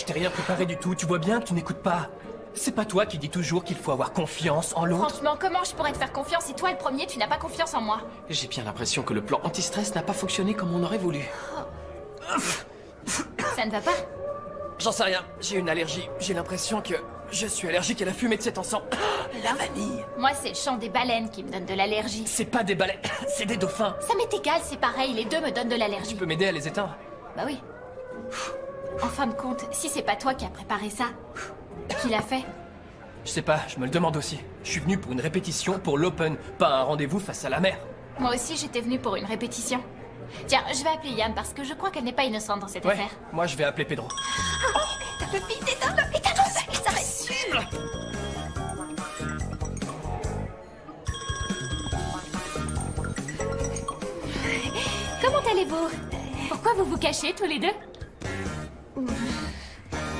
Je t'ai rien préparé du tout, tu vois bien que tu n'écoutes pas. C'est pas toi qui dis toujours qu'il faut avoir confiance en l'autre? Franchement, comment je pourrais te faire confiance si toi, le premier, tu n'as pas confiance en moi? J'ai bien l'impression que le plan anti-stress n'a pas fonctionné comme on aurait voulu. Ça ne va pas? J'en sais rien, j'ai une allergie. J'ai l'impression que je suis allergique à la fumée de cet encens. La vanille. Moi, c'est le chant des baleines qui me donne de l'allergie. C'est pas des balais, c'est des dauphins. Ça m'est égal, c'est pareil, les deux me donnent de l'allergie. Tu peux m'aider à les éteindre? Bah oui. En fin de compte, si c'est pas toi qui as préparé ça, qui l'a fait? Je sais pas, je me le demande aussi. Je suis venu pour une répétition pour l'Open, pas un rendez-vous face à la mer. Moi aussi, j'étais venue pour une répétition. Tiens, je vais appeler Yann parce que je crois qu'elle n'est pas innocente dans cette Ouais, affaire. moi je vais appeler Pedro. Le fils éteins-le, éteins-le, il s'arrête. Comment allez-vous? Pourquoi vous vous cachez tous les deux?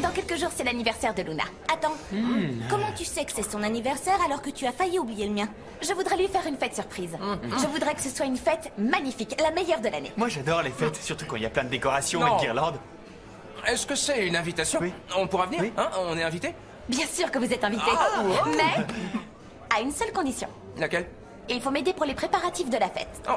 Dans quelques jours, c'est l'anniversaire de Luna. Attends, comment tu sais que c'est son anniversaire alors que tu as failli oublier le mien? Je voudrais lui faire une fête surprise. Je voudrais que ce soit une fête magnifique, la meilleure de l'année. Moi j'adore les fêtes, surtout quand il y a plein de décorations Non. et de guirlandes. Est-ce que c'est une invitation? Oui. On pourra venir? Oui. Hein? On est invité? Bien sûr que vous êtes invité. Mais à une seule condition. Laquelle? Il faut m'aider pour les préparatifs de la fête. Oh.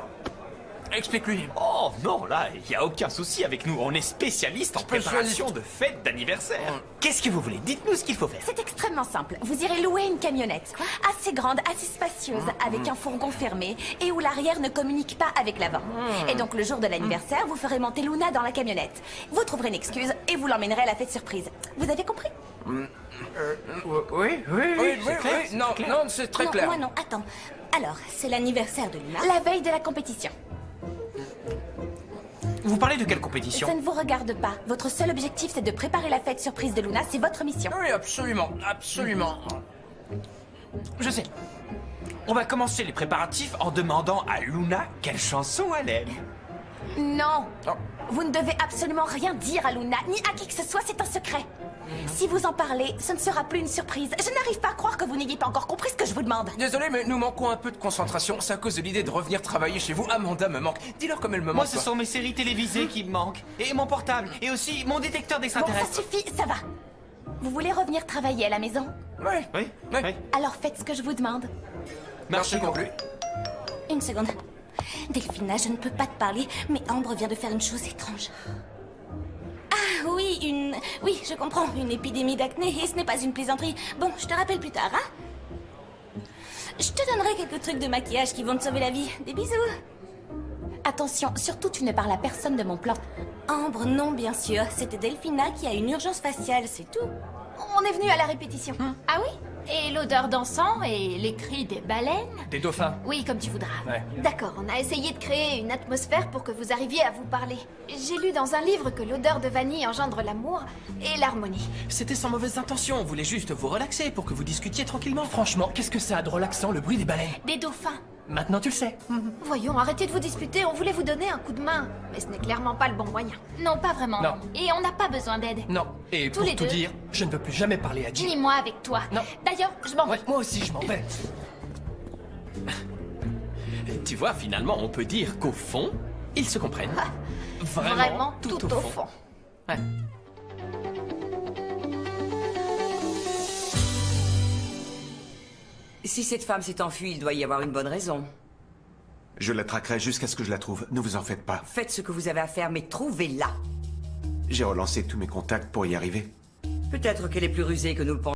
Explique-lui. Oh non, là, il n'y a aucun souci avec nous. On est spécialistes en préparation de fêtes d'anniversaire. Qu'est-ce que vous voulez? Dites-nous ce qu'il faut faire. C'est extrêmement simple. Vous irez louer une camionnette. Assez grande, assez spacieuse, avec un fourgon fermé et où l'arrière ne communique pas avec l'avant. Et donc le jour de l'anniversaire, vous ferez monter Luna dans la camionnette. Vous trouverez une excuse et vous l'emmènerez à la fête surprise. Vous avez compris? Oui, non, non, c'est très non, clair. moi non, attends. Alors, c'est l'anniversaire de Luna. La veille de la compétition. Vous parlez de quelle compétition? Ça ne vous regarde pas. Votre seul objectif, c'est de préparer la fête surprise de Luna. C'est votre mission. Oui, absolument, absolument. Je sais. On va commencer les préparatifs en demandant à Luna quelle chanson elle aime. Non. Oh. Vous ne devez absolument rien dire à Luna, ni à qui que ce soit, c'est un secret. Si vous en parlez, ce ne sera plus une surprise. Je n'arrive pas à croire que vous n'ayez pas encore compris ce que je vous demande. Désolé, mais nous manquons un peu de concentration. C'est à cause de l'idée de revenir travailler chez vous. Amanda me manque. Dis-leur comme elle me Moi, manque. ce toi. sont mes séries télévisées qui me manquent. Et mon portable. Et aussi mon détecteur Bon, ça d'extraterrestres. suffit, ça va. Vous voulez revenir travailler à la maison? Oui, Oui, oui. oui. Alors faites ce que je vous demande. Marché conclu. Une seconde. Delphina, je ne peux pas te parler, mais Ambre vient de faire une chose étrange. Ah oui, Oui, je comprends, une épidémie d'acné, et ce n'est pas une plaisanterie. Bon, je te rappelle plus tard, hein? Je te donnerai quelques trucs de maquillage qui vont te sauver la vie. Des bisous. Attention, surtout tu ne parles à personne de mon plan. Ambre, non, bien sûr. C'était Delphina qui a une urgence faciale, c'est tout. On est venu à la répétition. Ah oui? Et l'odeur d'encens et les cris des baleines? Des dauphins. Oui, comme tu voudras. Ouais. D'accord, on a essayé de créer une atmosphère pour que vous arriviez à vous parler. J'ai lu dans un livre que l'odeur de vanille engendre l'amour et l'harmonie. C'était sans mauvaise intention, on voulait juste vous relaxer pour que vous discutiez tranquillement. Franchement, qu'est-ce que ça a de relaxant, le bruit des baleines? Des dauphins. Maintenant tu le sais. Voyons, arrêtez de vous disputer, on voulait vous donner un coup de main. Mais ce n'est clairement pas le bon moyen. Non, pas vraiment. Non. Et on n'a pas besoin d'aide. Non, et Tous pour les tout deux. dire, je ne veux plus jamais parler à Jim. Ni moi avec toi. Non. D'ailleurs, je m'en vais. Ouais, moi aussi je m'en vais. Tu vois, finalement, on peut dire qu'au fond, ils se comprennent. Vraiment tout au fond. Ouais. Si cette femme s'est enfuie, il doit y avoir une bonne raison. Je la traquerai jusqu'à ce que je la trouve. Ne vous en faites pas. Faites ce que vous avez à faire, mais trouvez-la. J'ai relancé tous mes contacts pour y arriver. Peut-être qu'elle est plus rusée que nous le pensons.